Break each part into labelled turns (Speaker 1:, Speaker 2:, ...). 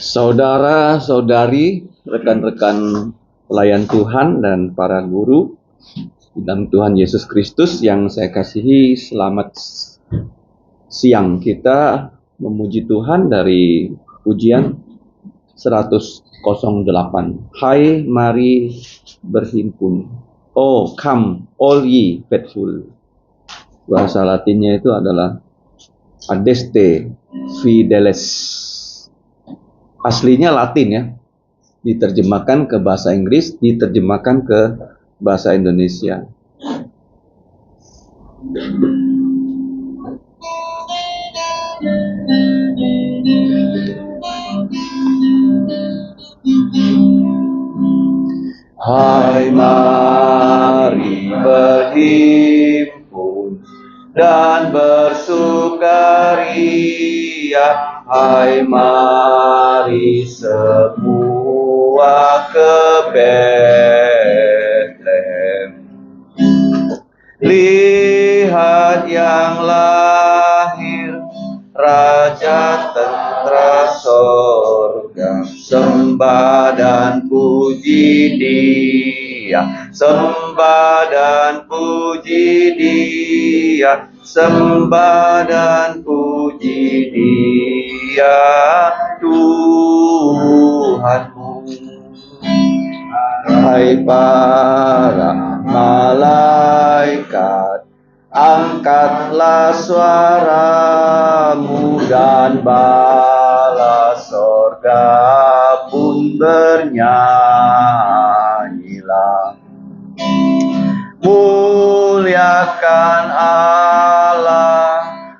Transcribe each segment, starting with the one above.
Speaker 1: Saudara-saudari, rekan-rekan pelayan Tuhan dan para guru dalam Tuhan Yesus Kristus yang saya kasihi, selamat siang. Kita memuji Tuhan dari pujian 108. Hai, mari berhimpun. Oh, come, all ye faithful. Bahasa Latinnya itu adalah adeste fideles. Aslinya Latin ya, diterjemahkan ke bahasa Inggris, diterjemahkan ke bahasa Indonesia. Hai, mari berhimpun dan bersukaria. Hai, mari semua ke Betlehem. Lihat yang lahir, Raja tentara sorga. Sembah dan puji Dia, sembah dan puji Dia, sembah dan puji Dia, Tuhanmu. Hai para malaikat, angkatlah suaramu dan bala sorga pun bernyanyilah. Muliakan Allah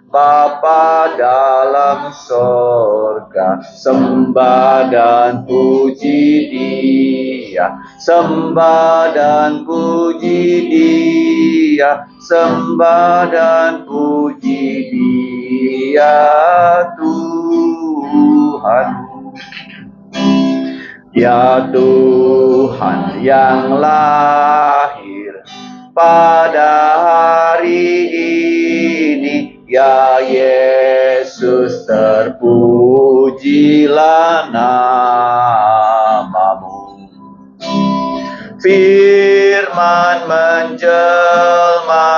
Speaker 1: Bapa dalam sorga, sembah dan puji Dia, sembah dan puji Dia, sembah dan puji Dia, Tuhan. Ya Tuhan yang lahir pada hari ini, ya Yesus, terpujilah namamu. Firman menjelma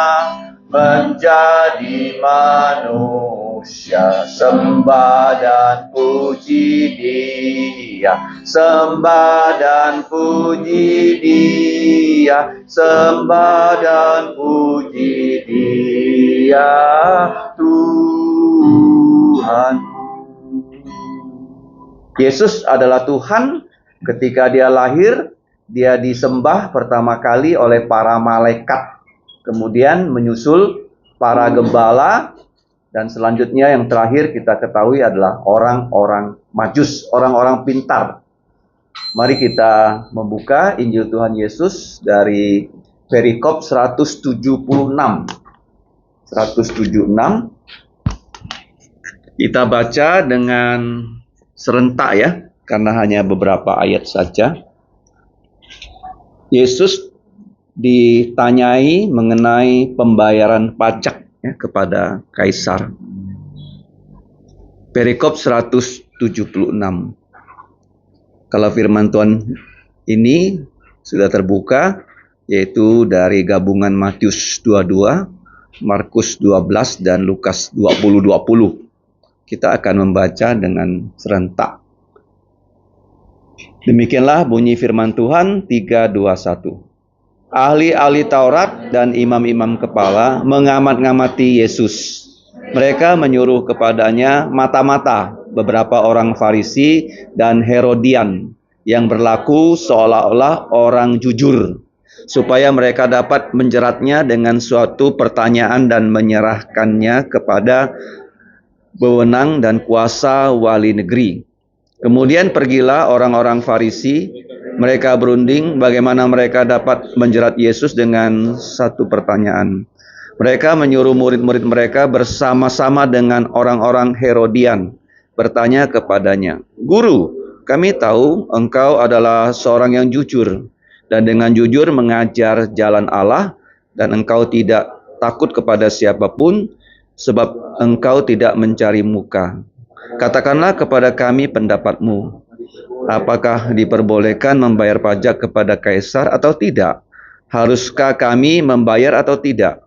Speaker 1: menjadi manusia, sembah dan puji Dia, sembah dan puji Dia, sembah dan puji Dia, Tuhan. Yesus adalah Tuhan. Ketika Dia lahir, Dia disembah pertama kali oleh para malaikat, kemudian menyusul para gembala, dan selanjutnya yang terakhir kita ketahui adalah orang-orang Majus, orang-orang pintar. Mari kita membuka Injil Tuhan Yesus dari perikop 176. Kita baca dengan serentak ya, karena hanya beberapa ayat saja. Yesus ditanyai mengenai pembayaran pajak ya, kepada kaisar. Perikop 176. Kalau firman Tuhan ini sudah terbuka, yaitu dari gabungan Matius 22, Markus 12, dan Lukas 20. Kita akan membaca dengan serentak. Demikianlah bunyi firman Tuhan 3:21. Ahli-ahli Taurat dan imam-imam kepala mengamat-ngamati Yesus. Mereka menyuruh kepadanya mata-mata beberapa orang Farisi dan Herodian yang berlaku seolah-olah orang jujur, supaya mereka dapat menjeratnya dengan suatu pertanyaan dan menyerahkannya kepada wewenang dan kuasa wali negeri. Kemudian pergilah orang-orang Farisi. Mereka berunding bagaimana mereka dapat menjerat Yesus dengan satu pertanyaan. Mereka menyuruh murid-murid mereka bersama-sama dengan orang-orang Herodian bertanya kepadanya, "Guru, kami tahu engkau adalah seorang yang jujur dan dengan jujur mengajar jalan Allah, dan engkau tidak takut kepada siapapun sebab engkau tidak mencari muka. Katakanlah kepada kami pendapatmu. Apakah diperbolehkan membayar pajak kepada kaisar atau tidak? Haruskah kami membayar atau tidak?"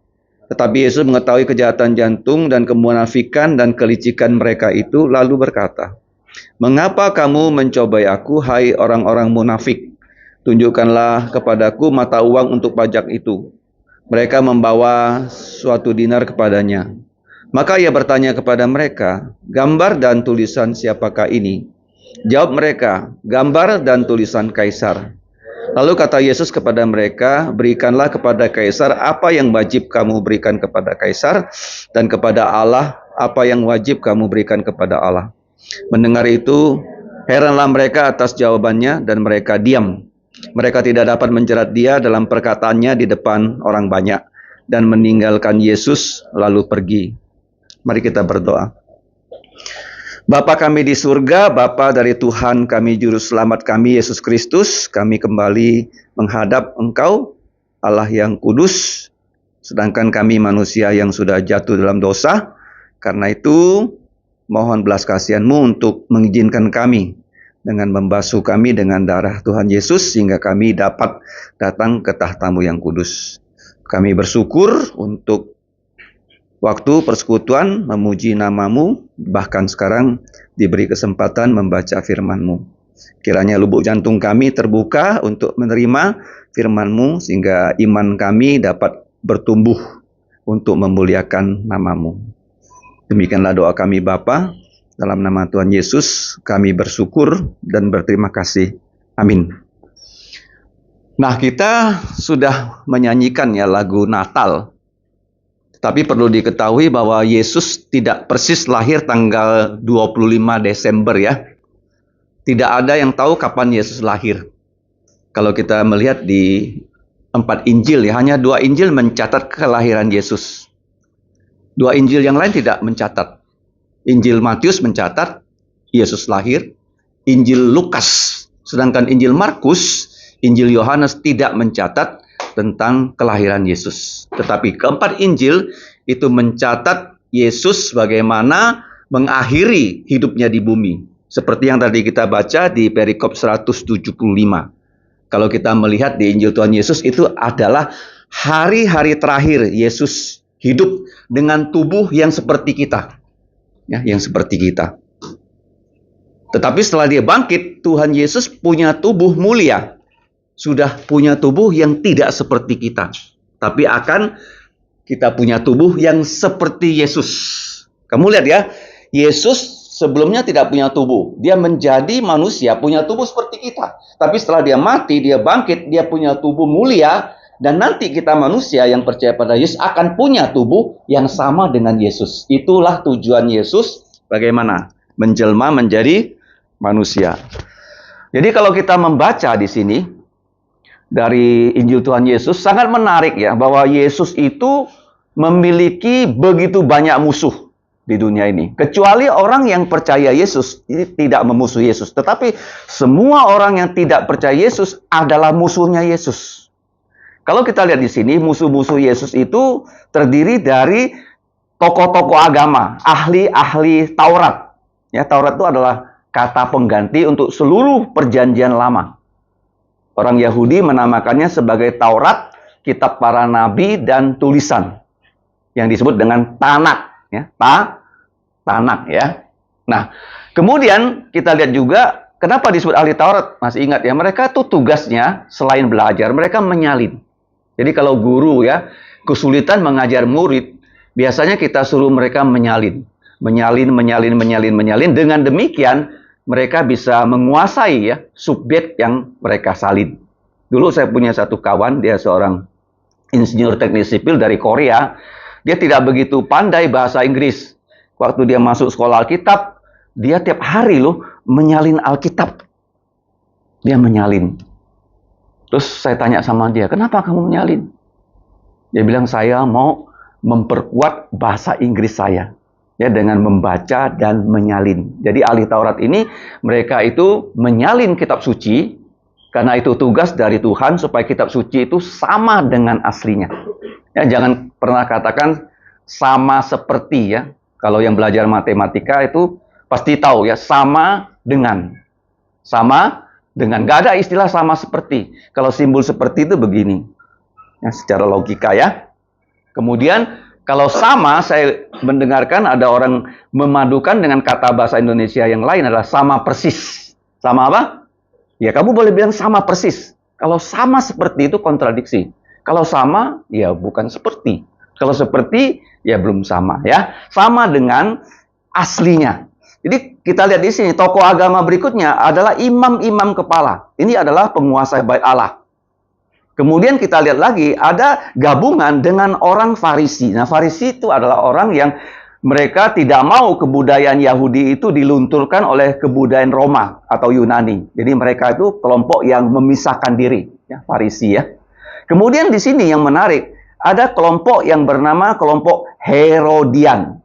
Speaker 1: Tetapi Yesus mengetahui kejahatan jantung dan kemunafikan dan kelicikan mereka itu, lalu berkata, "Mengapa kamu mencobai aku, hai orang-orang munafik? Tunjukkanlah kepadaku mata uang untuk pajak itu." Mereka membawa suatu dinar kepadanya. Maka ia bertanya kepada mereka, "Gambar dan tulisan siapakah ini?" Jawab mereka, "Gambar dan tulisan kaisar." Lalu kata Yesus kepada mereka, "Berikanlah kepada kaisar apa yang wajib kamu berikan kepada kaisar, dan kepada Allah apa yang wajib kamu berikan kepada Allah." Mendengar itu, heranlah mereka atas jawabannya, dan mereka diam. Mereka tidak dapat menjerat dia dalam perkataannya di depan orang banyak, dan meninggalkan Yesus lalu pergi. Mari kita berdoa. Bapa kami di surga, Bapa dari Tuhan kami, Juru Selamat kami, Yesus Kristus, kami kembali menghadap Engkau, Allah yang kudus, sedangkan kami manusia yang sudah jatuh dalam dosa. Karena itu, mohon belas kasihan-Mu untuk mengizinkan kami dengan membasuh kami dengan darah Tuhan Yesus, sehingga kami dapat datang ke tahta-Mu yang kudus. Kami bersyukur untuk waktu persekutuan memuji nama-Mu, bahkan sekarang diberi kesempatan membaca firman-Mu. Kiranya lubuk jantung kami terbuka untuk menerima firman-Mu, sehingga iman kami dapat bertumbuh untuk memuliakan nama-Mu. Demikianlah doa kami Bapa, dalam nama Tuhan Yesus kami bersyukur dan berterima kasih. Amin. Nah, kita sudah menyanyikan ya lagu Natal. Tapi perlu diketahui bahwa Yesus tidak persis lahir tanggal 25 Desember ya. Tidak ada yang tahu kapan Yesus lahir. Kalau kita melihat di 4 Injil ya, hanya 2 Injil mencatat kelahiran Yesus. 2 Injil yang lain tidak mencatat. Injil Matius mencatat Yesus lahir, Injil Lukas, sedangkan Injil Markus, Injil Yohanes tidak mencatat tentang kelahiran Yesus. Tetapi keempat Injil itu mencatat Yesus bagaimana mengakhiri hidupnya di bumi. Seperti yang tadi kita baca di perikop 175. Kalau kita melihat di Injil Tuhan Yesus, itu adalah hari-hari terakhir Yesus hidup dengan tubuh yang seperti kita. Ya, yang seperti kita. Tetapi setelah dia bangkit, Tuhan Yesus punya tubuh mulia. Sudah punya tubuh yang tidak seperti kita, tapi akan kita punya tubuh yang seperti Yesus. Kamu lihat ya, Yesus sebelumnya tidak punya tubuh. Dia menjadi manusia, punya tubuh seperti kita. Tapi setelah dia mati, dia bangkit, dia punya tubuh mulia. Dan nanti kita manusia yang percaya pada Yesus akan punya tubuh yang sama dengan Yesus. Itulah tujuan Yesus, bagaimana? Menjelma menjadi manusia. Jadi kalau kita membaca di sini, dari Injil Tuhan Yesus, sangat menarik ya, bahwa Yesus itu memiliki begitu banyak musuh di dunia ini. Kecuali orang yang percaya Yesus, ini tidak memusuhi Yesus. Tetapi semua orang yang tidak percaya Yesus adalah musuhnya Yesus. Kalau kita lihat di sini, musuh-musuh Yesus itu terdiri dari tokoh-tokoh agama, ahli-ahli Taurat. Ya, Taurat itu adalah kata pengganti untuk seluruh perjanjian lama. Orang Yahudi menamakannya sebagai Taurat, kitab para nabi, dan tulisan. Yang disebut dengan Tanak. Ya, Tanak ya. Nah, kemudian kita lihat juga, kenapa disebut ahli Taurat? Masih ingat ya, mereka tuh tugasnya selain belajar, mereka menyalin. Jadi kalau guru ya, kesulitan mengajar murid, biasanya kita suruh mereka menyalin. Menyalin. Dengan demikian, mereka bisa menguasai ya subjek yang mereka salin. Dulu saya punya satu kawan, dia seorang insinyur teknik sipil dari Korea. Dia tidak begitu pandai bahasa Inggris. Waktu dia masuk sekolah Alkitab, dia tiap hari loh menyalin Alkitab. Dia menyalin. Terus saya tanya sama dia, "Kenapa kamu menyalin?" Dia bilang, "Saya mau memperkuat bahasa Inggris saya." Ya, dengan membaca dan menyalin. Jadi ahli Taurat ini, mereka itu menyalin kitab suci, karena itu tugas dari Tuhan supaya kitab suci itu sama dengan aslinya. Ya, jangan pernah katakan sama seperti ya. Kalau yang belajar matematika itu pasti tahu ya, sama dengan. Sama dengan. Gak ada istilah sama seperti. Kalau simbol seperti itu begini. Ya, secara logika ya. Kemudian kalau sama, saya mendengarkan ada orang memadukan dengan kata bahasa Indonesia yang lain adalah sama persis. Sama apa? Ya kamu boleh bilang sama persis. Kalau sama seperti itu kontradiksi. Kalau sama, ya bukan seperti. Kalau seperti, ya belum sama ya. Sama dengan aslinya. Jadi kita lihat di sini, tokoh agama berikutnya adalah imam-imam kepala. Ini adalah penguasa bait Allah. Kemudian kita lihat lagi, ada gabungan dengan orang Farisi. Nah, Farisi itu adalah orang yang mereka tidak mau kebudayaan Yahudi itu dilunturkan oleh kebudayaan Roma atau Yunani. Jadi mereka itu kelompok yang memisahkan diri, ya, Farisi ya. Kemudian di sini yang menarik, ada kelompok yang bernama kelompok Herodian.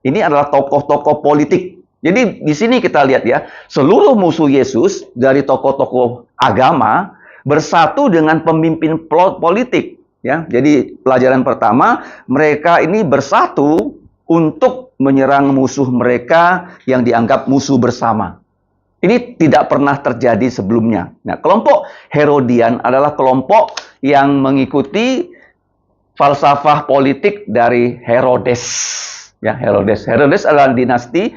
Speaker 1: Ini adalah tokoh-tokoh politik. Jadi di sini kita lihat ya, seluruh musuh Yesus dari tokoh-tokoh agama bersatu dengan pemimpin politik. Ya, jadi pelajaran pertama, mereka ini bersatu untuk menyerang musuh mereka yang dianggap musuh bersama. Ini tidak pernah terjadi sebelumnya. Nah, kelompok Herodian adalah kelompok yang mengikuti falsafah politik dari Herodes. Ya, Herodes. Herodes adalah dinasti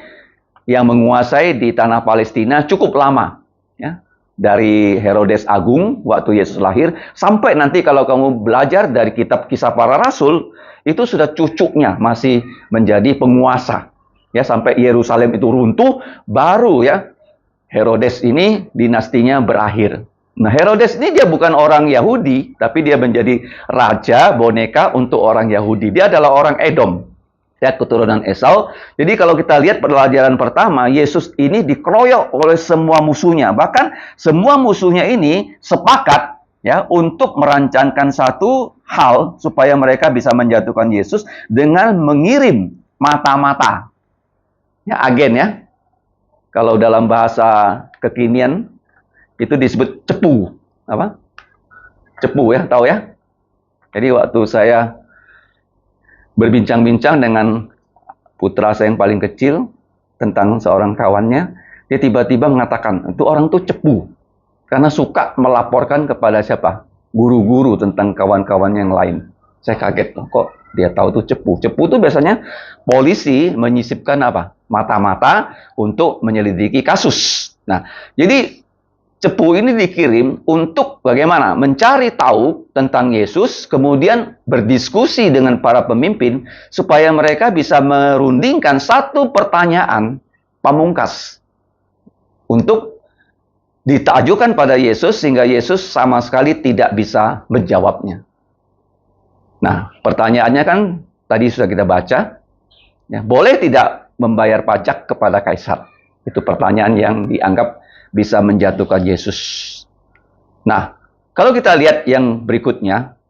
Speaker 1: yang menguasai di tanah Palestina cukup lama. Ya. Dari Herodes Agung, waktu Yesus lahir, sampai nanti kalau kamu belajar dari kitab Kisah Para Rasul, itu sudah cucunya masih menjadi penguasa. Ya, sampai Yerusalem itu runtuh, baru ya Herodes ini dinastinya berakhir. Nah, Herodes ini dia bukan orang Yahudi, tapi dia menjadi raja boneka untuk orang Yahudi. Dia adalah orang Edom. Ya, keturunan Esau. Jadi kalau kita lihat pelajaran pertama, Yesus ini dikeroyok oleh semua musuhnya. Bahkan semua musuhnya ini sepakat ya untuk merancangkan satu hal supaya mereka bisa menjatuhkan Yesus dengan mengirim mata-mata. Ya, agen ya. Kalau dalam bahasa kekinian itu disebut cepu. Apa? Cepu ya, tahu ya? Jadi waktu saya berbincang-bincang dengan putra saya yang paling kecil tentang seorang kawannya, dia tiba-tiba mengatakan, itu orang tuh cepu. Karena suka melaporkan kepada siapa? Guru-guru tentang kawan-kawannya yang lain. Saya kaget, kok dia tahu tuh cepu. Cepu itu biasanya polisi menyisipkan apa? Mata-mata untuk menyelidiki kasus. Nah, jadi cepu ini dikirim untuk bagaimana? Mencari tahu tentang Yesus, kemudian berdiskusi dengan para pemimpin, supaya mereka bisa merundingkan satu pertanyaan pamungkas untuk ditajukan pada Yesus, sehingga Yesus sama sekali tidak bisa menjawabnya. Nah, pertanyaannya kan tadi sudah kita baca, ya, boleh tidak membayar pajak kepada Kaisar? Itu pertanyaan yang dianggap bisa menjatuhkan Yesus. Nah, kalau kita lihat yang berikutnya,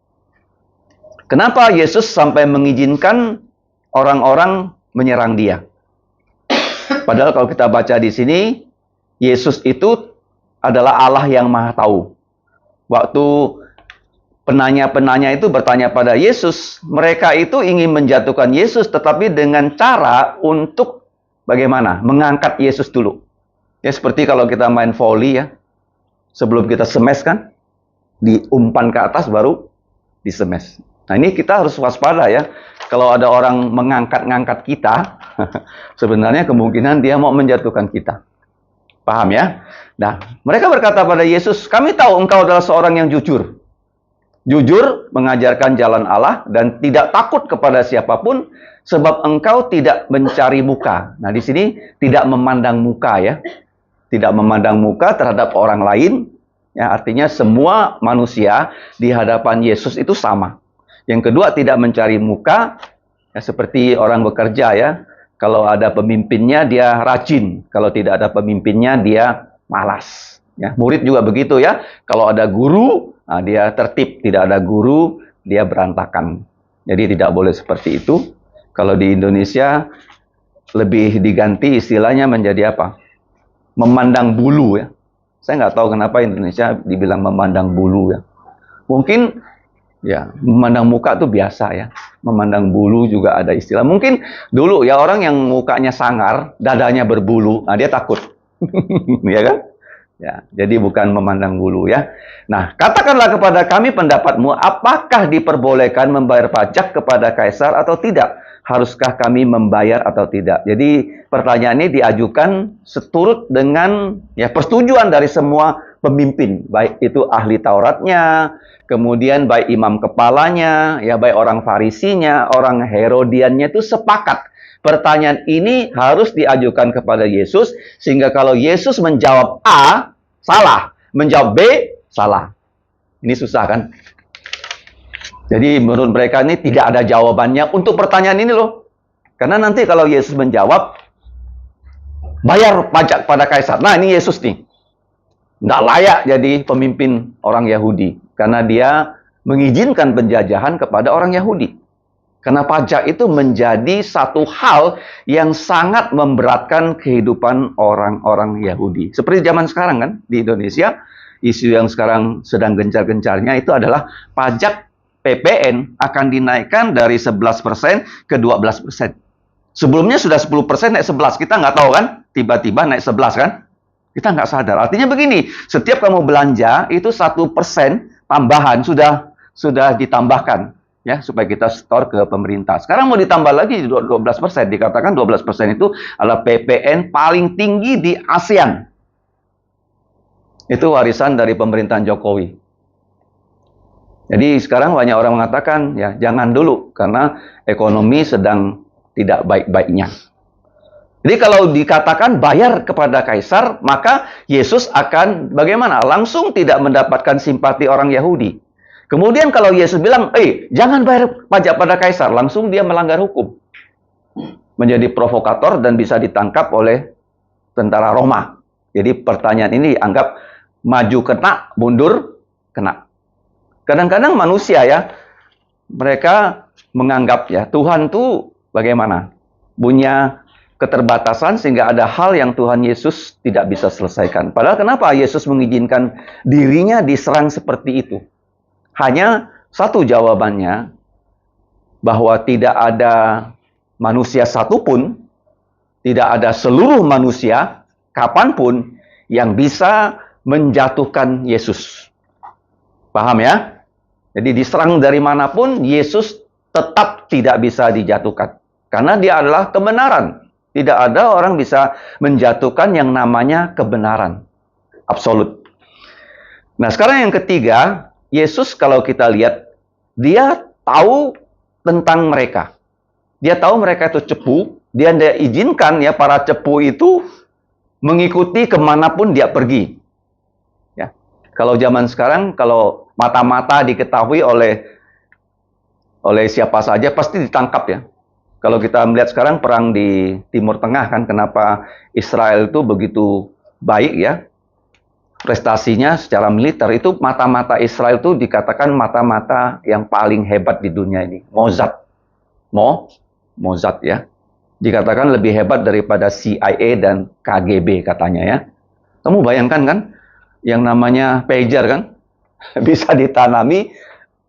Speaker 1: kenapa Yesus sampai mengizinkan orang-orang menyerang dia? Padahal kalau kita baca di sini, Yesus itu adalah Allah yang Maha Tahu. Waktu penanya-penanya itu bertanya pada Yesus, mereka itu ingin menjatuhkan Yesus, tetapi dengan cara untuk bagaimana? Mengangkat Yesus dulu. Ya, seperti kalau kita main volley ya, sebelum kita smash kan, diumpan ke atas baru di-smash. Nah, ini kita harus waspada ya. Kalau ada orang mengangkat-ngangkat kita, sebenarnya kemungkinan dia mau menjatuhkan kita. Paham ya? Nah, mereka berkata pada Yesus, kami tahu engkau adalah seorang yang jujur. Jujur mengajarkan jalan Allah dan tidak takut kepada siapapun, sebab engkau tidak mencari muka. Nah, di sini tidak memandang muka ya. Tidak memandang muka terhadap orang lain, ya, artinya semua manusia di hadapan Yesus itu sama. Yang kedua, tidak mencari muka, ya, seperti orang bekerja ya. Kalau ada pemimpinnya dia rajin, kalau tidak ada pemimpinnya dia malas. Ya, murid juga begitu ya. Kalau ada guru, nah, dia tertib. Tidak ada guru, dia berantakan. Jadi tidak boleh seperti itu. Kalau di Indonesia lebih diganti istilahnya menjadi apa? Memandang bulu ya. Saya nggak tahu kenapa Indonesia dibilang memandang bulu ya. Mungkin ya memandang muka itu biasa ya. Memandang bulu juga ada istilah. Mungkin dulu ya orang yang mukanya sangar, dadanya berbulu, nah dia takut. Ya kan? Ya, jadi bukan memandang bulu ya. Nah, katakanlah kepada kami pendapatmu, apakah diperbolehkan membayar pajak kepada kaisar atau tidak? Haruskah kami membayar atau tidak? Jadi pertanyaan ini diajukan seturut dengan ya persetujuan dari semua pemimpin, baik itu ahli Tauratnya, kemudian baik imam kepalanya, ya baik orang Farisinya, orang Herodiannya itu sepakat. Pertanyaan ini harus diajukan kepada Yesus, sehingga kalau Yesus menjawab A, salah. Menjawab B, salah. Ini susah kan? Jadi menurut mereka ini tidak ada jawabannya untuk pertanyaan ini loh. Karena nanti kalau Yesus menjawab, bayar pajak pada kaisar. Nah ini Yesus nih. Nggak layak jadi pemimpin orang Yahudi. Karena dia mengizinkan penjajahan kepada orang Yahudi. Karena pajak itu menjadi satu hal yang sangat memberatkan kehidupan orang-orang Yahudi. Seperti zaman sekarang kan, di Indonesia, isu yang sekarang sedang gencar-gencarnya itu adalah pajak PPN akan dinaikkan dari 11% ke 12%. Sebelumnya sudah 10% naik 11%, kita nggak tahu kan, tiba-tiba naik 11% kan? Kita nggak sadar. Artinya begini, setiap kamu belanja, itu 1% tambahan sudah ditambahkan. Ya, supaya kita store ke pemerintah. Sekarang mau ditambah lagi 12%. Dikatakan 12% itu adalah PPN paling tinggi di ASEAN. Itu warisan dari pemerintahan Jokowi. Jadi sekarang banyak orang mengatakan, ya jangan dulu, karena ekonomi sedang tidak baik-baiknya. Jadi kalau dikatakan bayar kepada kaisar, maka Yesus akan bagaimana? Langsung tidak mendapatkan simpati orang Yahudi. Kemudian kalau Yesus bilang, jangan bayar pajak pada kaisar, langsung dia melanggar hukum. Menjadi provokator dan bisa ditangkap oleh tentara Roma. Jadi pertanyaan ini dianggap maju kena, mundur kena. Kadang-kadang manusia ya, mereka menganggap ya, Tuhan tuh bagaimana? Punya keterbatasan sehingga ada hal yang Tuhan Yesus tidak bisa selesaikan. Padahal kenapa Yesus mengizinkan dirinya diserang seperti itu? Hanya satu jawabannya, bahwa tidak ada manusia satupun, tidak ada seluruh manusia, kapanpun, yang bisa menjatuhkan Yesus. Paham ya? Jadi diserang dari manapun, Yesus tetap tidak bisa dijatuhkan. Karena dia adalah kebenaran. Tidak ada orang bisa menjatuhkan yang namanya kebenaran. Absolut. Nah sekarang yang ketiga, Yesus kalau kita lihat, dia tahu tentang mereka. Dia tahu mereka itu cepu, dia izinkan ya para cepu itu mengikuti kemanapun dia pergi. Ya. Kalau zaman sekarang, kalau mata-mata diketahui oleh siapa saja, pasti ditangkap ya. Kalau kita melihat sekarang perang di Timur Tengah kan, kenapa Israel itu begitu baik ya, prestasinya secara militer, itu mata-mata Israel itu dikatakan mata-mata yang paling hebat di dunia ini. Mossad ya. Dikatakan lebih hebat daripada CIA dan KGB katanya ya. Kamu bayangkan kan, yang namanya pager kan, bisa ditanami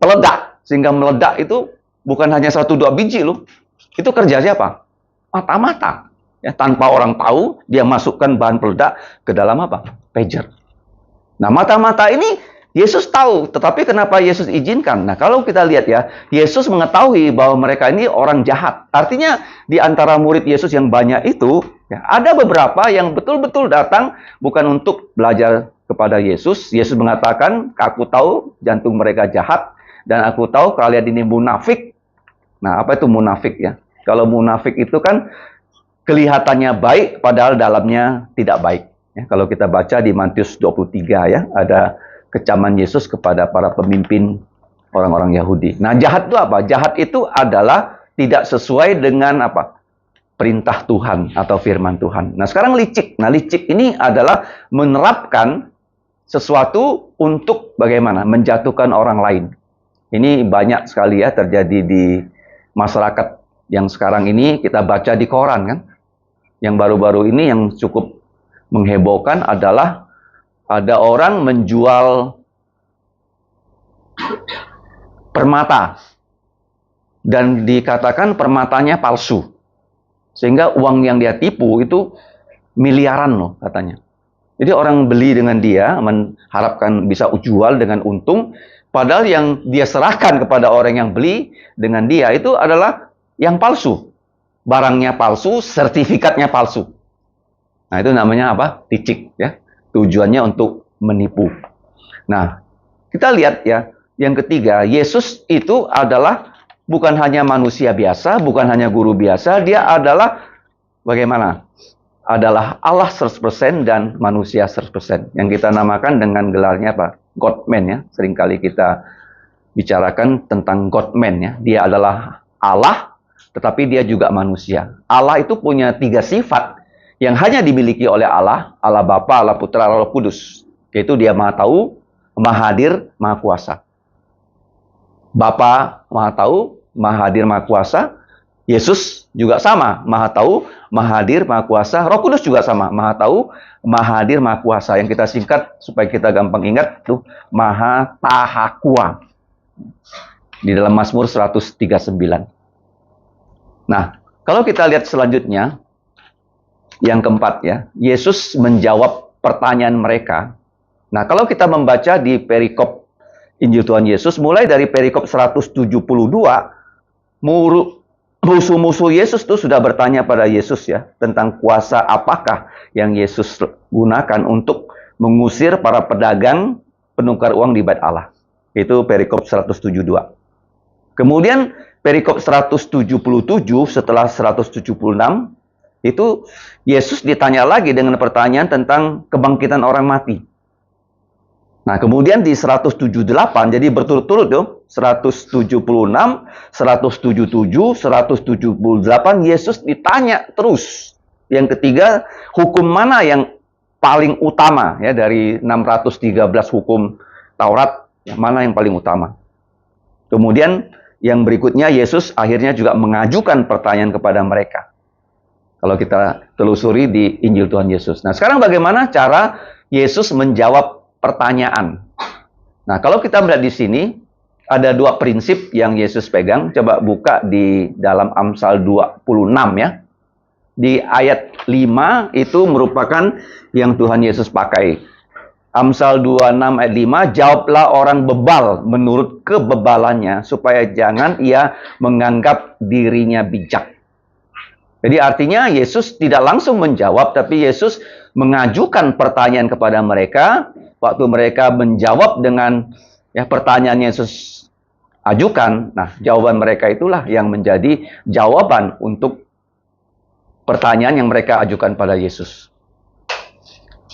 Speaker 1: peledak. Sehingga meledak itu bukan hanya 1-2 biji loh. Itu kerja siapa? Mata-mata. Ya, tanpa orang tahu, dia masukkan bahan peledak ke dalam apa? Pager. Nah, mata-mata ini Yesus tahu, tetapi kenapa Yesus izinkan? Nah, kalau kita lihat ya, Yesus mengetahui bahwa mereka ini orang jahat. Artinya, di antara murid Yesus yang banyak itu, ya, ada beberapa yang betul-betul datang bukan untuk belajar kepada Yesus. Yesus mengatakan, aku tahu jantung mereka jahat, dan aku tahu kalian ini munafik. Nah, apa itu munafik ya? Kalau munafik itu kan kelihatannya baik, padahal dalamnya tidak baik. Ya, kalau kita baca di Matius 23 ya, ada kecaman Yesus kepada para pemimpin orang-orang Yahudi. Nah, jahat itu apa? Jahat itu adalah tidak sesuai dengan apa? Perintah Tuhan atau firman Tuhan. Nah, sekarang licik. Nah, licik ini adalah menerapkan sesuatu untuk bagaimana? Menjatuhkan orang lain. Ini banyak sekali ya terjadi di masyarakat yang sekarang ini, kita baca di koran kan. Yang baru-baru ini yang cukup menghebohkan adalah ada orang menjual permata. dan dikatakan permatanya palsu. Sehingga uang yang dia tipu itu miliaran loh katanya. Jadi orang beli dengan dia, mengharapkan bisa jual dengan untung, padahal yang dia serahkan kepada orang yang beli dengan dia itu adalah yang palsu. Barangnya palsu, sertifikatnya palsu. Nah, itu namanya apa? Ticik ya. Tujuannya untuk menipu. Nah, kita lihat ya, yang ketiga, Yesus itu adalah bukan hanya manusia biasa, bukan hanya guru biasa, dia adalah bagaimana? Adalah Allah 100% dan manusia 100%. Yang kita namakan dengan gelarnya apa? God-man ya. Seringkali kita bicarakan tentang God-man ya. Dia adalah Allah, tetapi dia juga manusia. Allah itu punya 3 sifat yang hanya dimiliki oleh Allah, Allah Bapa, Allah Putra, Allah Roh Kudus. Yaitu dia Maha Tahu, Maha Hadir, Maha Kuasa. Bapa Maha Tahu, Maha Hadir, Maha Kuasa. Yesus juga sama, Maha Tahu, Maha Hadir, Maha Kuasa. Roh Kudus juga sama, Maha Tahu, Maha Hadir, Maha Kuasa. Yang kita singkat supaya kita gampang ingat tuh Maha Tahakua. Di dalam Mazmur 139. Nah, kalau kita lihat selanjutnya, yang keempat ya, Yesus menjawab pertanyaan mereka. Nah, kalau kita membaca di perikop Injil Tuhan Yesus, mulai dari perikop 172, musuh-musuh Yesus itu sudah bertanya pada Yesus ya, tentang kuasa apakah yang Yesus gunakan untuk mengusir para pedagang penukar uang di Bait Allah. Itu perikop 172. Kemudian perikop 177 setelah 176, itu Yesus ditanya lagi dengan pertanyaan tentang kebangkitan orang mati. Nah, kemudian di 178, jadi berturut-turut dong, 176, 177, 178, Yesus ditanya terus. Yang ketiga, hukum mana yang paling utama ya dari 613 hukum Taurat, mana yang paling utama? Kemudian yang berikutnya Yesus akhirnya juga mengajukan pertanyaan kepada mereka. Kalau kita telusuri di Injil Tuhan Yesus. Nah, sekarang bagaimana cara Yesus menjawab pertanyaan? Nah, kalau kita melihat di sini, ada 2 prinsip yang Yesus pegang. Coba buka di dalam Amsal 26 ya. Di ayat 5 itu merupakan yang Tuhan Yesus pakai. Amsal 26 ayat 5, jawablah orang bebal menurut kebebalannya, supaya jangan ia menganggap dirinya bijak. Jadi artinya Yesus tidak langsung menjawab, tapi Yesus mengajukan pertanyaan kepada mereka. Waktu mereka menjawab dengan ya pertanyaan Yesus ajukan, nah jawaban mereka itulah yang menjadi jawaban untuk pertanyaan yang mereka ajukan pada Yesus.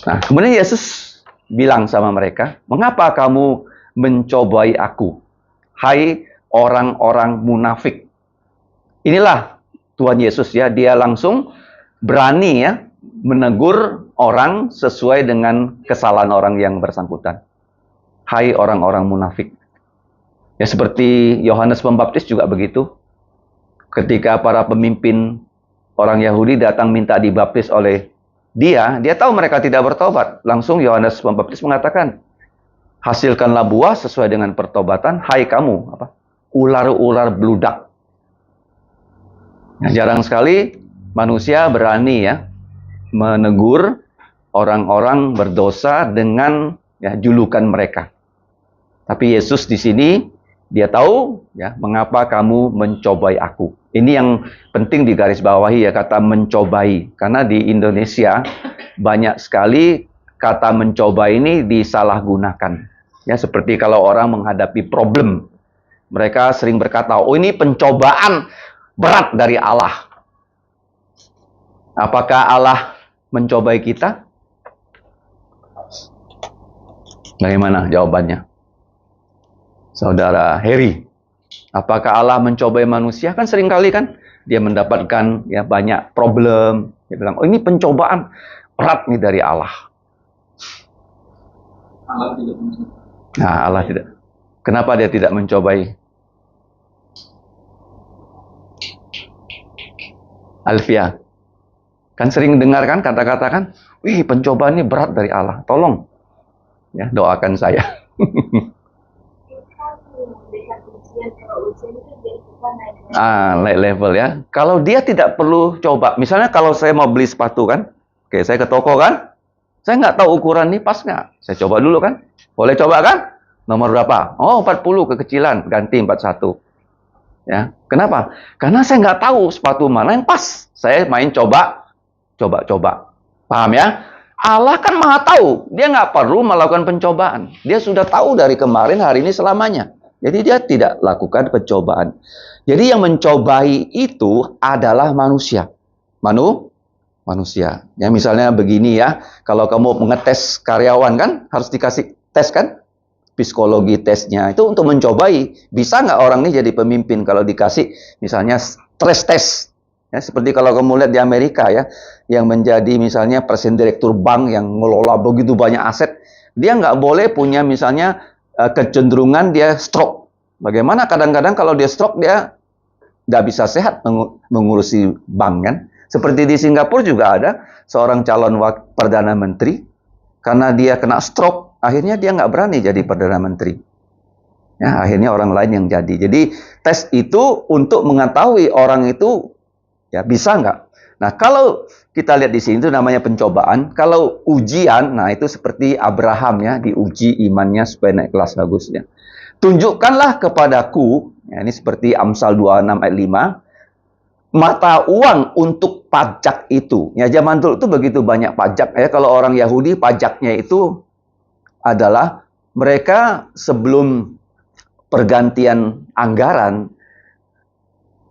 Speaker 1: Nah, kemudian Yesus bilang sama mereka, mengapa kamu mencobai aku, hai orang-orang munafik? Inilah Tuhan Yesus ya, dia langsung berani ya menegur orang sesuai dengan kesalahan orang yang bersangkutan. Hai orang-orang munafik. Ya seperti Yohanes Pembaptis juga begitu. Ketika para pemimpin orang Yahudi datang minta dibaptis oleh dia tahu mereka tidak bertobat. Langsung Yohanes Pembaptis mengatakan, hasilkanlah buah sesuai dengan pertobatan, hai kamu, ular-ular beludak. Nah, jarang sekali manusia berani ya menegur orang-orang berdosa dengan ya, julukan mereka. Tapi Yesus di sini dia tahu ya mengapa kamu mencobai aku. Ini yang penting digarisbawahi ya, kata mencobai. Karena di Indonesia banyak sekali kata mencoba ini disalahgunakan. Ya seperti kalau orang menghadapi problem, mereka sering berkata, "Oh, ini pencobaan berat dari Allah." Apakah Allah mencobai kita? Bagaimana jawabannya? Saudara Heri, apakah Allah mencobai manusia? Kan seringkali kan dia mendapatkan ya banyak problem. Dia bilang, "Oh, ini pencobaan berat nih dari Allah."
Speaker 2: Allah tidak mencobai.
Speaker 1: Nah, Allah tidak. Kenapa dia tidak mencobai? Alfia, kan sering dengarkan kata-kata kan, wih pencobaan ini berat dari Allah. Tolong ya doakan saya.
Speaker 3: Melihat ujian, kalau ujian
Speaker 1: Naik level ya. Kalau dia tidak perlu coba, misalnya kalau saya mau beli sepatu kan, oke, saya ke toko kan, saya nggak tahu ukuran ini pas nggak, saya coba dulu kan, boleh coba kan, nomor berapa? Oh 40 kekecilan, ganti 41. Ya, kenapa? Karena saya nggak tahu sepatu mana yang pas. Saya main coba, coba. Paham ya? Allah kan maha tahu. Dia nggak perlu melakukan pencobaan. Dia sudah tahu dari kemarin, hari ini, selamanya. Jadi dia tidak lakukan pencobaan. Jadi yang mencobai itu adalah manusia. Manusia. Ya misalnya begini ya, kalau kamu mengetes karyawan kan, harus dikasih tes kan? Psikologi tesnya itu untuk mencobai bisa nggak orang ini jadi pemimpin kalau dikasih misalnya stress test ya, seperti kalau kamu lihat di Amerika ya, yang menjadi misalnya presiden direktur bank yang ngelola begitu banyak aset, dia nggak boleh punya misalnya kecenderungan dia stroke. Bagaimana kadang-kadang kalau dia stroke dia nggak bisa sehat mengurusi bank kan. Seperti di Singapura juga ada seorang calon perdana menteri, karena dia kena stroke akhirnya dia nggak berani jadi Perdana Menteri. Ya, akhirnya orang lain yang jadi. Jadi tes itu untuk mengetahui orang itu ya bisa nggak. Nah kalau kita lihat di sini itu namanya pencobaan. Kalau ujian, nah itu seperti Abraham ya, diuji imannya supaya naik kelas bagusnya. Tunjukkanlah kepadaku, ya, ini seperti Amsal 26 ayat 5, mata uang untuk pajak itu. Ya zaman dulu itu begitu banyak pajak ya. Kalau orang Yahudi pajaknya itu adalah mereka sebelum pergantian anggaran,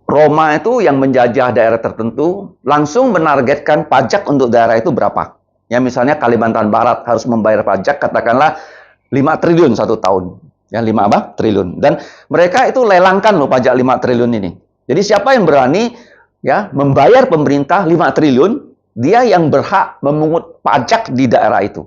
Speaker 1: Roma itu yang menjajah daerah tertentu langsung menargetkan pajak untuk daerah itu berapa. Ya misalnya Kalimantan Barat harus membayar pajak katakanlah 5 triliun satu tahun. Ya 5 apa? Triliun. Dan mereka itu lelangkan loh pajak 5 triliun ini. Jadi siapa yang berani ya membayar pemerintah 5 triliun, dia yang berhak memungut pajak di daerah itu.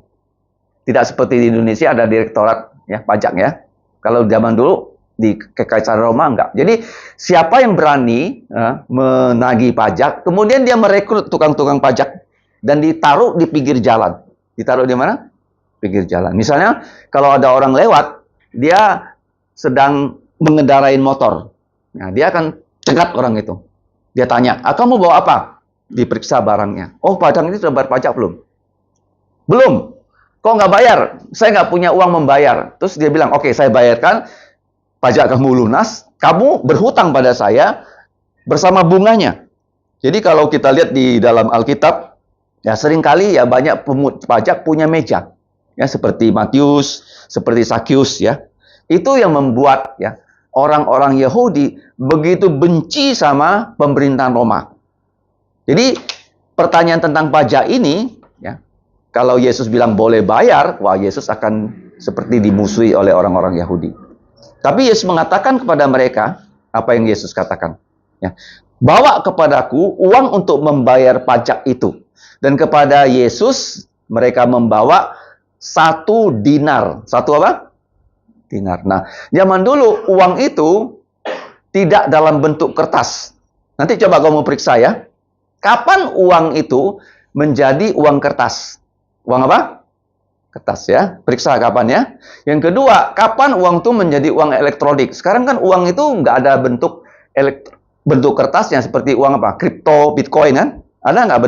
Speaker 1: Tidak seperti di Indonesia ada direktorat ya pajak ya. Kalau zaman dulu di Kekaisaran Roma enggak. Jadi siapa yang berani menagih pajak, kemudian dia merekrut tukang-tukang pajak dan ditaruh di pinggir jalan. Ditaruh di mana? Pinggir jalan. Misalnya kalau ada orang lewat, dia sedang mengendarai motor. Nah, dia akan cegat orang itu. Dia tanya, kamu bawa apa? Diperiksa barangnya. Oh, padang ini sudah bayar pajak belum? Belum. Kok nggak bayar? Saya nggak punya uang membayar. Terus dia bilang, oke, saya bayarkan, pajak kamu lunas, kamu berhutang pada saya bersama bunganya. Jadi kalau kita lihat di dalam Alkitab, ya seringkali ya banyak pemungut pajak punya meja. Ya seperti Matius, seperti Sakius ya. Itu yang membuat ya orang-orang Yahudi begitu benci sama pemerintahan Roma. Jadi pertanyaan tentang pajak ini ya, kalau Yesus bilang boleh bayar, wah Yesus akan seperti dimusuhi oleh orang-orang Yahudi. Tapi Yesus mengatakan kepada mereka, apa yang Yesus katakan? Ya, bawa kepadaku uang untuk membayar pajak itu. Dan kepada Yesus, mereka membawa 1 dinar. 1 apa? Dinar. Nah, zaman dulu uang itu tidak dalam bentuk kertas. Nanti coba kamu periksa ya. Kapan uang itu menjadi uang kertas? Uang apa? Kertas ya. Periksa kapan ya. Yang kedua, kapan uang itu menjadi uang elektronik? Sekarang kan uang itu nggak ada bentuk kertasnya seperti uang apa? Kripto, Bitcoin kan? Ada nggak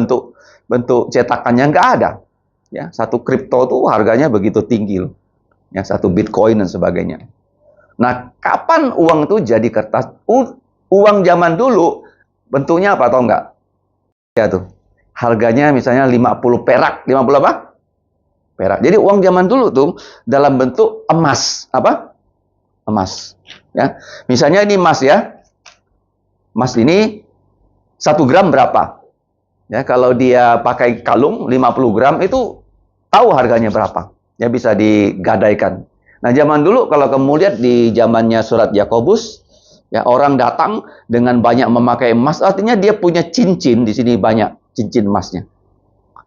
Speaker 1: bentuk cetakannya? Nggak ada. Ya, satu kripto tuh harganya begitu tinggi loh. Ya, satu Bitcoin dan sebagainya. Nah, kapan uang itu jadi kertas? Uang zaman dulu bentuknya apa tahu nggak? Ya tuh. Harganya misalnya 50 perak. 50 apa? Perak. Jadi uang zaman dulu tuh dalam bentuk emas. Apa? Emas. Ya. Misalnya ini emas ya. Emas ini 1 gram berapa? Ya, kalau dia pakai kalung 50 gram itu tahu harganya berapa. Ya bisa digadaikan. Nah, zaman dulu kalau kamu lihat di zamannya surat Yakobus, ya orang datang dengan banyak memakai emas, artinya dia punya cincin di sini banyak cincin emasnya.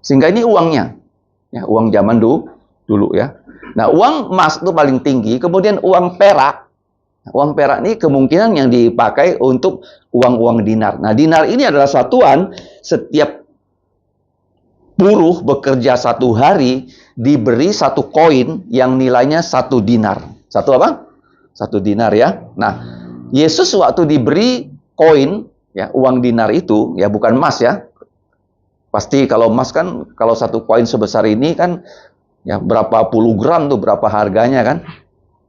Speaker 1: Sehingga ini uangnya. Ya, uang zaman dulu ya. Nah, uang emas itu paling tinggi, kemudian uang perak. Uang perak ini kemungkinan yang dipakai untuk uang-uang dinar. Nah, dinar ini adalah satuan setiap buruh bekerja 1 hari diberi 1 koin yang nilainya 1 dinar. 1 apa? 1 dinar ya. Nah, Yesus waktu diberi koin, ya, uang dinar itu, ya bukan emas ya. Pasti kalau emas kan, kalau satu koin sebesar ini kan, ya berapa puluh gram tuh, berapa harganya kan?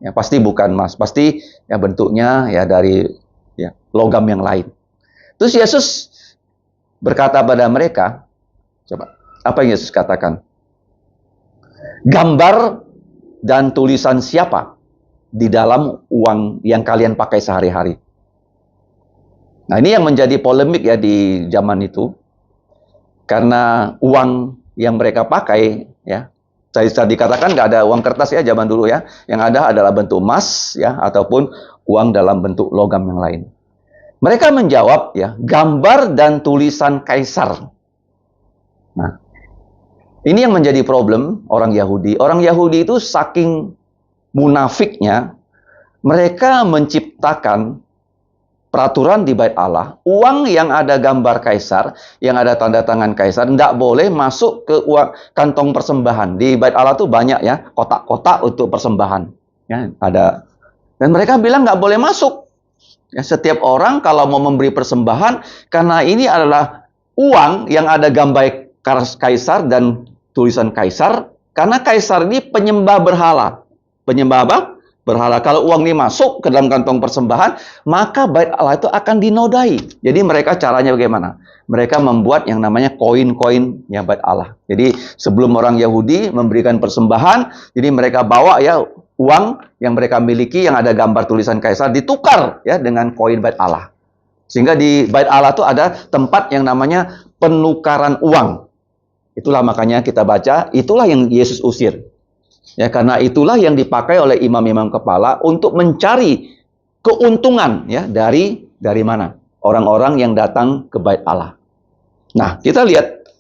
Speaker 1: Ya pasti bukan emas, pasti ya bentuknya ya dari ya logam yang lain. Terus Yesus berkata pada mereka, coba, apa yang Yesus katakan? Gambar dan tulisan siapa di dalam uang yang kalian pakai sehari-hari? Nah, ini yang menjadi polemik ya di zaman itu. Karena uang yang mereka pakai, ya, saya dikatakan nggak ada uang kertas ya zaman dulu ya. Yang ada adalah bentuk emas ya, ataupun uang dalam bentuk logam yang lain. Mereka menjawab ya, gambar dan tulisan kaisar. Nah, ini yang menjadi problem orang Yahudi. Orang Yahudi itu saking munafiknya, mereka menciptakan peraturan di Bait Allah, uang yang ada gambar kaisar, yang ada tanda tangan kaisar, tidak boleh masuk ke uang kantong persembahan. Di Bait Allah tuh banyak ya, kotak-kotak untuk persembahan. Ya, ada. Dan mereka bilang nggak boleh masuk. Ya, setiap orang kalau mau memberi persembahan, karena ini adalah uang yang ada gambar kaisar dan tulisan kaisar, karena kaisar ini penyembah berhala. Penyembah apa? Berhala. Kalau uang ini masuk ke dalam kantong persembahan, maka Bait Allah itu akan dinodai. Jadi mereka caranya bagaimana? Mereka membuat yang namanya koin-koin ya Bait Allah. Jadi sebelum orang Yahudi memberikan persembahan, jadi mereka bawa ya uang yang mereka miliki yang ada gambar tulisan kaisar ditukar ya dengan koin Bait Allah. Sehingga di Bait Allah itu ada tempat yang namanya penukaran uang. Itulah makanya kita baca, itulah yang Yesus usir. Ya, karena itulah yang dipakai oleh imam-imam kepala untuk mencari keuntungan ya dari mana? Orang-orang yang datang ke Bait Allah. Nah, kita lihat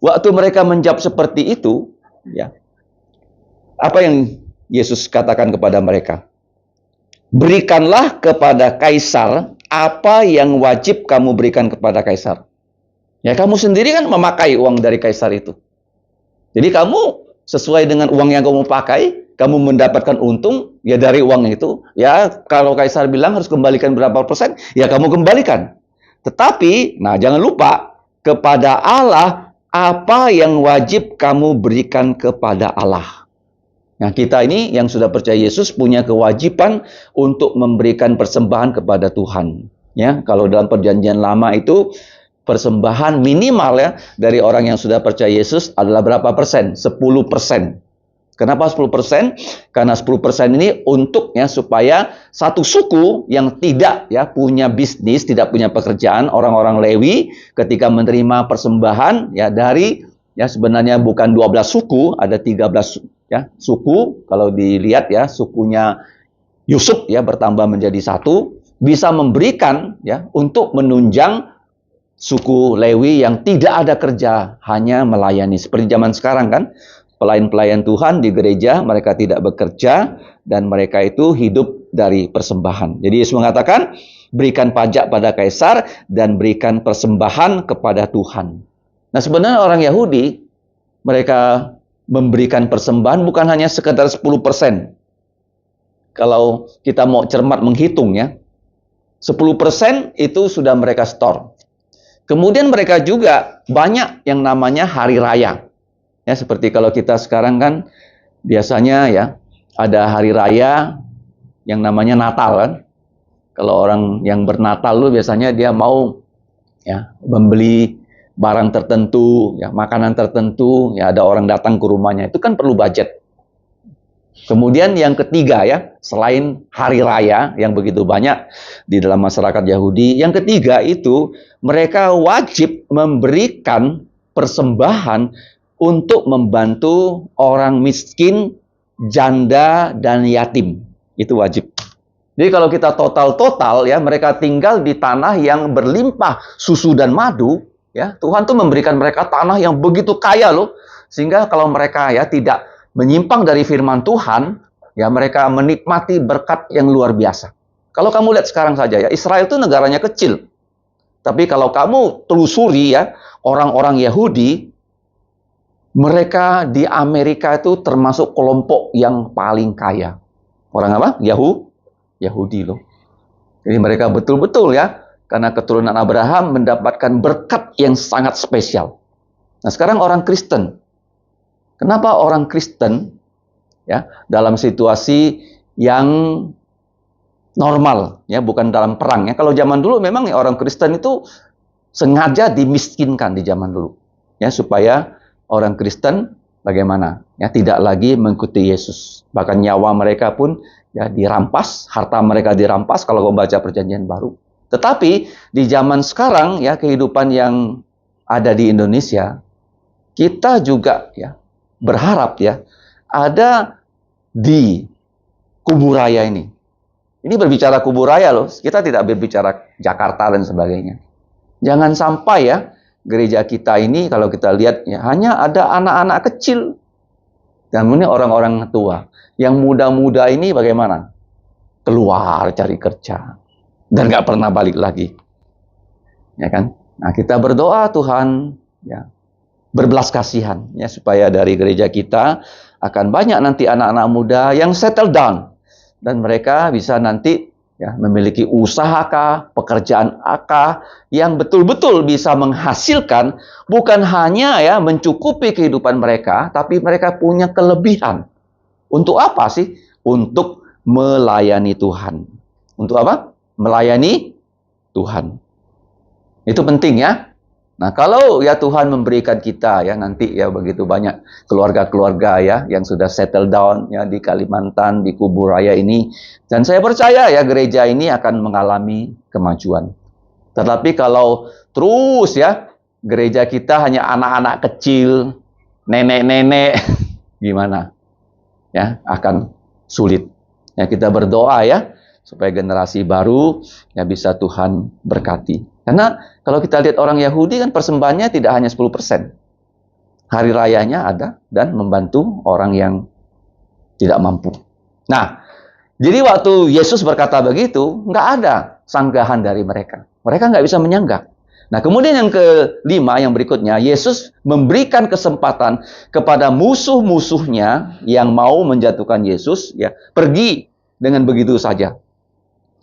Speaker 1: waktu mereka menjawab seperti itu, ya. Apa yang Yesus katakan kepada mereka? Berikanlah kepada kaisar apa yang wajib kamu berikan kepada kaisar. Ya, kamu sendiri kan memakai uang dari kaisar itu. Jadi kamu sesuai dengan uang yang kamu pakai, kamu mendapatkan untung, ya dari uang itu. Ya, kalau kaisar bilang harus kembalikan berapa persen, ya kamu kembalikan. Tetapi, nah jangan lupa, kepada Allah, apa yang wajib kamu berikan kepada Allah. Nah, kita ini yang sudah percaya Yesus punya kewajiban untuk memberikan persembahan kepada Tuhan. Ya, kalau dalam perjanjian lama itu, persembahan minimal ya dari orang yang sudah percaya Yesus adalah berapa persen? 10%. Kenapa 10%? Karena 10% ini untuk ya supaya satu suku yang tidak ya punya bisnis, tidak punya pekerjaan, orang-orang Lewi ketika menerima persembahan ya dari ya sebenarnya bukan 12 suku, ada 13 ya suku. Kalau dilihat ya sukunya Yusuf ya bertambah menjadi satu, bisa memberikan ya untuk menunjang suku Lewi yang tidak ada kerja, hanya melayani. Seperti zaman sekarang kan, pelayan-pelayan Tuhan di gereja, mereka tidak bekerja, dan mereka itu hidup dari persembahan. Jadi Yesus mengatakan, berikan pajak pada kaisar, dan berikan persembahan kepada Tuhan. Nah sebenarnya orang Yahudi, mereka memberikan persembahan bukan hanya sekedar 10%. Kalau kita mau cermat menghitung ya, 10% itu sudah mereka store. Kemudian mereka juga banyak yang namanya hari raya. Ya, seperti kalau kita sekarang kan biasanya ya ada hari raya yang namanya Natal kan. Kalau orang yang bernatal lu biasanya dia mau ya membeli barang tertentu, ya makanan tertentu, ya ada orang datang ke rumahnya. Itu kan perlu budget. Kemudian yang ketiga ya, selain hari raya yang begitu banyak di dalam masyarakat Yahudi, yang ketiga itu mereka wajib memberikan persembahan untuk membantu orang miskin, janda, dan yatim. Itu wajib. Jadi kalau kita total ya, mereka tinggal di tanah yang berlimpah susu dan madu, ya Tuhan tuh memberikan mereka tanah yang begitu kaya loh, sehingga kalau mereka ya tidak menyimpang dari firman Tuhan, ya mereka menikmati berkat yang luar biasa. Kalau kamu lihat sekarang saja ya, Israel itu negaranya kecil. Tapi kalau kamu telusuri ya, orang-orang Yahudi, mereka di Amerika itu termasuk kelompok yang paling kaya. Orang apa? Yahudi loh. Jadi mereka betul-betul ya, karena keturunan Abraham mendapatkan berkat yang sangat spesial. Nah, sekarang orang Kristen. Kenapa orang Kristen ya dalam situasi yang normal ya, bukan dalam perang ya. Kalau zaman dulu memang ya, orang Kristen itu sengaja dimiskinkan di zaman dulu ya, supaya orang Kristen bagaimana ya, tidak lagi mengikuti Yesus. Bahkan nyawa mereka pun ya dirampas, harta mereka dirampas kalau kau baca Perjanjian Baru. Tetapi di zaman sekarang ya, kehidupan yang ada di Indonesia, kita juga ya berharap ya ada di Kuburaya ini. Ini berbicara Kuburaya loh, kita tidak berbicara Jakarta dan sebagainya. Jangan sampai ya gereja kita ini kalau kita lihat ya hanya ada anak-anak kecil dan ini orang-orang tua. Yang muda-muda ini bagaimana? Keluar cari kerja dan nggak pernah balik lagi, ya kan? Nah, kita berdoa Tuhan ya berbelas kasihan ya, supaya dari gereja kita akan banyak nanti anak-anak muda yang settle down dan mereka bisa nanti ya memiliki usaha kah, pekerjaan kah yang betul-betul bisa menghasilkan, bukan hanya ya mencukupi kehidupan mereka, tapi mereka punya kelebihan. Untuk apa sih? Untuk melayani Tuhan. Untuk apa? Melayani Tuhan. Itu penting ya. Nah, kalau ya Tuhan memberikan kita ya nanti ya begitu banyak keluarga-keluarga ya yang sudah settle down ya di Kalimantan, di Kuburaya ini, dan saya percaya ya gereja ini akan mengalami kemajuan. Tetapi kalau terus ya gereja kita hanya anak-anak kecil, nenek-nenek, gimana? Ya, akan sulit. Ya, kita berdoa ya supaya generasi baru ya bisa Tuhan berkati. Karena kalau kita lihat orang Yahudi kan persembahannya tidak hanya 10%. Hari rayanya ada dan membantu orang yang tidak mampu. Nah, jadi waktu Yesus berkata begitu, nggak ada sanggahan dari mereka. Mereka nggak bisa menyanggah. Nah, kemudian yang kelima, yang berikutnya, Yesus memberikan kesempatan kepada musuh-musuhnya yang mau menjatuhkan Yesus, ya, pergi dengan begitu saja.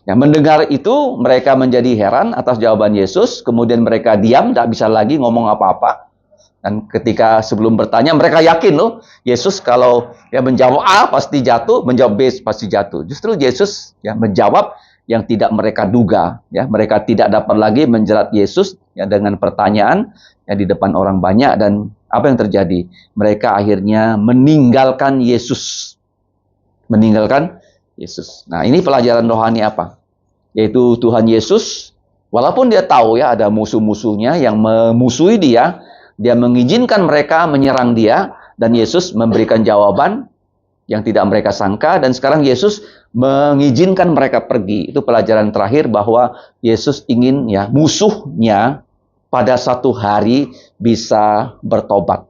Speaker 1: Ya, mendengar itu, mereka menjadi heran atas jawaban Yesus, kemudian mereka diam, tidak bisa lagi ngomong apa-apa. Dan ketika sebelum bertanya, mereka yakin loh, Yesus kalau ya menjawab A pasti jatuh, menjawab B pasti jatuh. Justru Yesus ya menjawab yang tidak mereka duga, ya mereka tidak dapat lagi menjerat Yesus ya dengan pertanyaan ya di depan orang banyak, dan apa yang terjadi? Mereka akhirnya meninggalkan Yesus, meninggalkan Yesus. Nah, ini pelajaran rohani apa? Yaitu Tuhan Yesus, walaupun dia tahu ya ada musuh-musuhnya yang memusuhi dia, dia mengizinkan mereka menyerang dia, dan Yesus memberikan jawaban yang tidak mereka sangka, dan sekarang Yesus mengizinkan mereka pergi. Itu pelajaran terakhir bahwa Yesus ingin ya musuhnya pada satu hari bisa bertobat.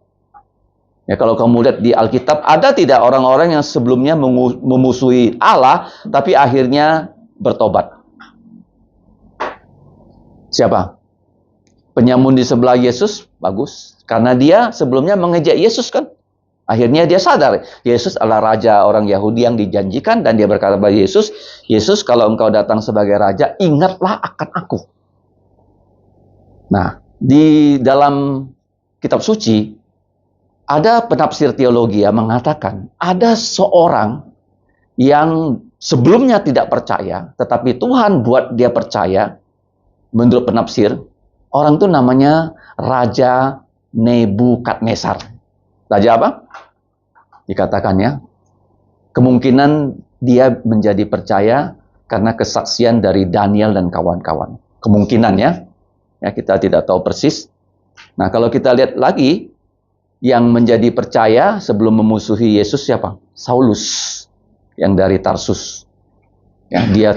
Speaker 1: Ya, kalau kamu lihat di Alkitab, ada tidak orang-orang yang sebelumnya memusuhi Allah, tapi akhirnya bertobat? Siapa? Penyamun di sebelah Yesus, bagus. Karena dia sebelumnya mengejek Yesus kan. Akhirnya dia sadar, Yesus adalah raja orang Yahudi yang dijanjikan, dan dia berkata kepada Yesus, Yesus, kalau engkau datang sebagai raja, ingatlah akan aku. Nah, di dalam kitab suci, ada penafsir teologi yang mengatakan, ada seorang yang sebelumnya tidak percaya, tetapi Tuhan buat dia percaya. Menurut penafsir, orang itu namanya Raja Nebukadnezar. Raja apa? Dikatakannya, kemungkinan dia menjadi percaya karena kesaksian dari Daniel dan kawan-kawan. Kemungkinan ya kita tidak tahu persis. Nah, kalau kita lihat lagi, yang menjadi percaya sebelum memusuhi Yesus siapa? Saulus, yang dari Tarsus. Ya, dia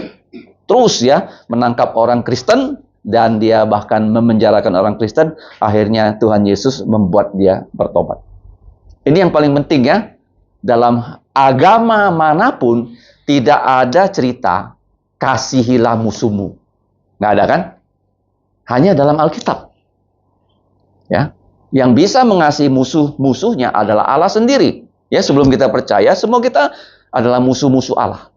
Speaker 1: terus ya menangkap orang Kristen, dan dia bahkan memenjarakan orang Kristen. Akhirnya Tuhan Yesus membuat dia bertobat. Ini yang paling penting ya. Dalam agama manapun tidak ada cerita kasihilah musuhmu. Nggak ada kan? Hanya dalam Alkitab. Ya, yang bisa mengasihi musuhnya adalah Allah sendiri. Ya, sebelum kita percaya, semua kita adalah musuh-musuh Allah.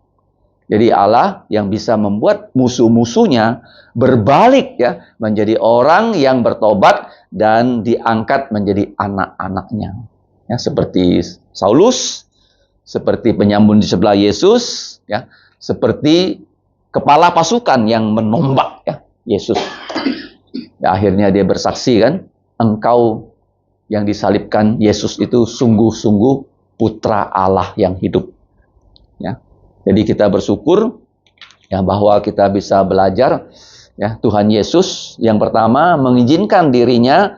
Speaker 1: Jadi Allah yang bisa membuat musuh-musuhnya berbalik ya, menjadi orang yang bertobat dan diangkat menjadi anak-anaknya. Ya, seperti Saulus, seperti penyambun di sebelah Yesus, ya, seperti kepala pasukan yang menombak ya Yesus. Ya, akhirnya dia bersaksi kan, engkau yang disalibkan Yesus itu sungguh-sungguh putra Allah yang hidup. Ya. Jadi kita bersyukur ya bahwa kita bisa belajar ya Tuhan Yesus yang pertama mengizinkan dirinya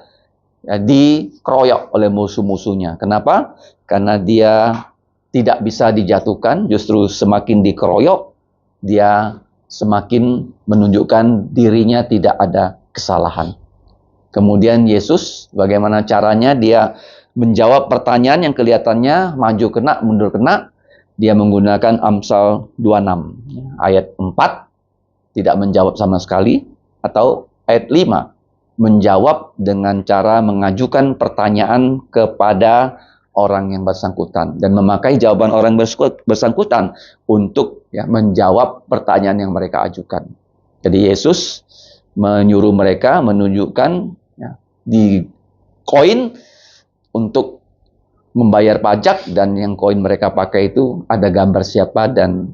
Speaker 1: ya, dikeroyok oleh musuh-musuhnya. Kenapa? Karena dia tidak bisa dijatuhkan, justru semakin dikeroyok dia semakin menunjukkan dirinya tidak ada kesalahan. Kemudian Yesus bagaimana caranya dia menjawab pertanyaan yang kelihatannya maju kena mundur kena. Dia menggunakan Amsal 26 ayat 4 tidak menjawab sama sekali, atau ayat 5 menjawab dengan cara mengajukan pertanyaan kepada orang yang bersangkutan dan memakai jawaban orang bersangkutan untuk ya, menjawab pertanyaan yang mereka ajukan. Jadi Yesus menyuruh mereka menunjukkan ya, di koin untuk membayar pajak, dan yang koin mereka pakai itu ada gambar siapa dan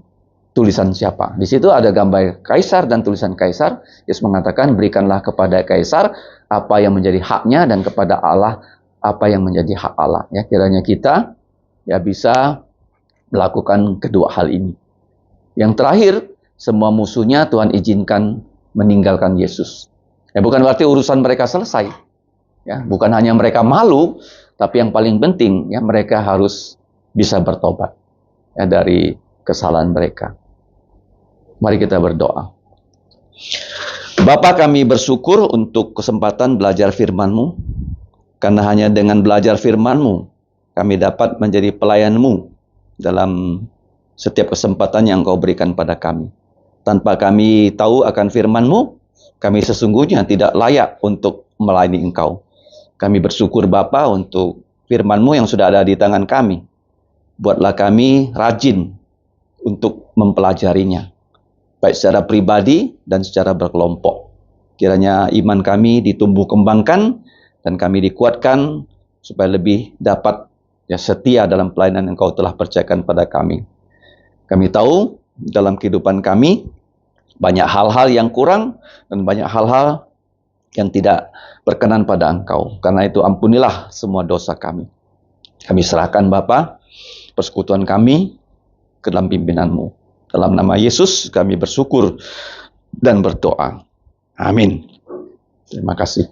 Speaker 1: tulisan siapa. Di situ ada gambar kaisar dan tulisan kaisar. Yesus mengatakan, berikanlah kepada kaisar apa yang menjadi haknya dan kepada Allah apa yang menjadi hak Allah. Ya, kiranya kita ya bisa melakukan kedua hal ini. Yang terakhir, semua musuhnya Tuhan izinkan meninggalkan Yesus. Ya, bukan berarti urusan mereka selesai. Ya, bukan hanya mereka malu, tapi yang paling penting ya mereka harus bisa bertobat ya dari kesalahan mereka. Mari kita berdoa. Bapa, kami bersyukur untuk kesempatan belajar firman-Mu, karena hanya dengan belajar firman-Mu kami dapat menjadi pelayan-Mu dalam setiap kesempatan yang Kau berikan pada kami. Tanpa kami tahu akan firman-Mu, kami sesungguhnya tidak layak untuk melayani Engkau. Kami bersyukur Bapa untuk firman-Mu yang sudah ada di tangan kami. Buatlah kami rajin untuk mempelajarinya, baik secara pribadi dan secara berkelompok. Kiranya iman kami ditumbuh kembangkan dan kami dikuatkan supaya lebih dapat ya, setia dalam pelayanan yang Kau telah percayakan pada kami. Kami tahu dalam kehidupan kami banyak hal-hal yang kurang dan banyak hal-hal yang tidak berkenan pada Engkau. Karena itu ampunilah semua dosa kami. Kami serahkan Bapa persekutuan kami ke dalam pimpinan-Mu. Dalam nama Yesus kami bersyukur dan berdoa. Amin. Terima kasih.